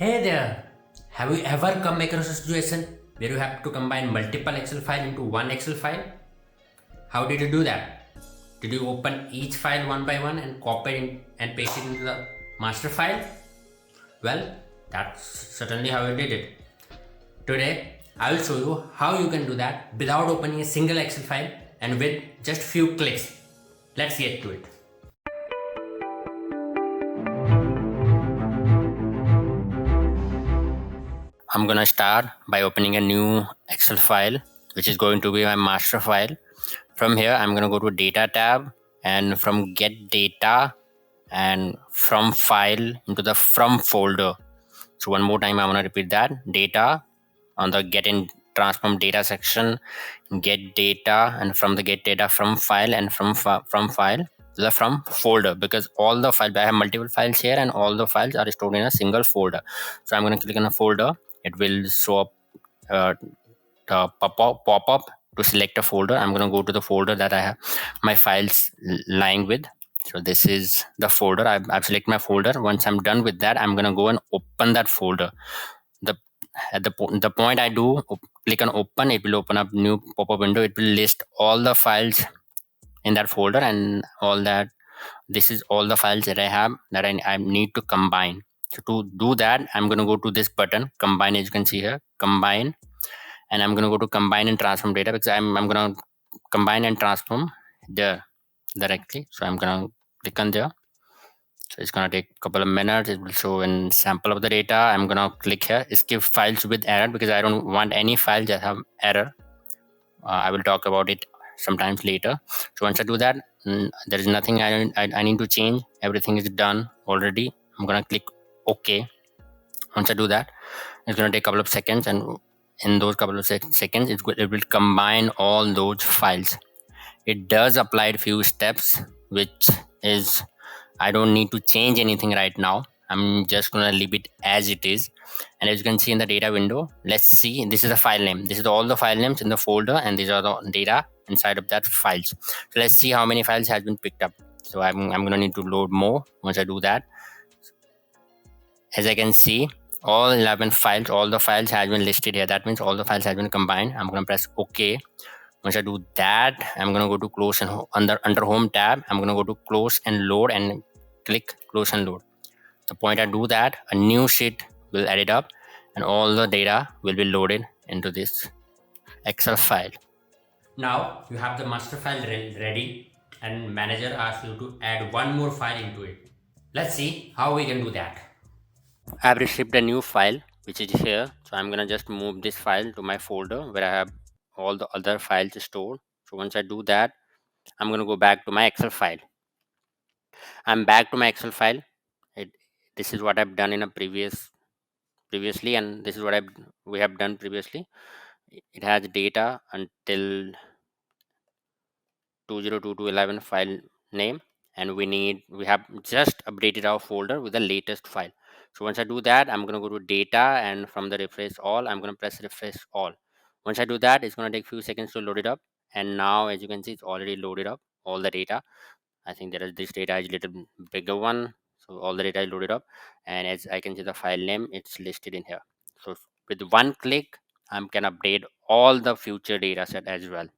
Hey there! Have you ever come across a situation where you have to combine multiple Excel files into one Excel file? How did you do that? Did you open each file one by one and copy it and paste it into the master file? Well, that's certainly how you did it. Today, I will show you how you can do that without opening a single Excel file and with just few clicks. Let's get to it. I'm gonna start by opening a new Excel file, which is going to be my master file. From here, I'm gonna go to data tab, and from get data and from file into the from folder. So one more time, I'm gonna repeat that: data on the get in transform data section, get data, and from the get data from file, and from file to the from folder, because all the files, I have multiple files here and all the files are stored in a single folder. So I'm going to click on a folder. It will show up the pop up to select a folder. I'm going to go to the folder that I have my files lying with. So this is the folder. I've selected my folder. Once I'm done with that, I'm going to go and open that folder. The at the point I do click on open, it will open up new pop-up window. It will list all the files in that folder and all that. This is all the files that I have that I need to combine. So to do that, I'm going to go to this button, combine. As you can see here, combine, and I'm going to go to combine and transform data, because I'm going to combine and transform there directly. So I'm going to click on there. So it's going to take a couple of minutes. It will show a sample of the data. I'm going to click here, skip files with error, because I don't want any files that have error. I will talk about it sometimes later. So once I do that, there is nothing I need to change. Everything is done already. I'm going to click OK. Once I do that, it's going to take a couple of seconds, and in those couple of seconds, it will combine all those files. It does apply a few steps, which is I don't need to change anything right now. I'm just going to leave it as it is. And as you can see in the data window, let's see, this is the file name. This is all the file names in the folder, and these are the data inside of that files. So let's see how many files has been picked up. So I'm going to need to load more. Once I do that, as I can see, all 11 files, all the files has been listed here. That means all the files has been combined. I'm going to press OK. Once I do that, I'm going to go to close and under home tab, I'm going to go to close and load and click close and load. The point I do that, a new sheet will add it up and all the data will be loaded into this Excel file. Now you have the master file ready, and manager asks you to add one more file into it. Let's see how we can do that. I've received a new file which is here. So I'm going to just move this file to my folder where I have all the other files stored. So once I do that, I'm going to go back to my Excel file. I'm back to my Excel file. This is what I've done in a previously, and this is what we have done previously. It has data until 202211 file name, and we have just updated our folder with the latest file. So once I do that, I'm going to go to data, and from the refresh all, I'm going to press refresh all. Once I do that, it's going to take a few seconds to load it up, and now as you can see, it's already loaded up all the data. I think this data is a little bigger one, so all the data is loaded up, and as I can see the file name, it's listed in here. So with one click, I can update all the future data set as well.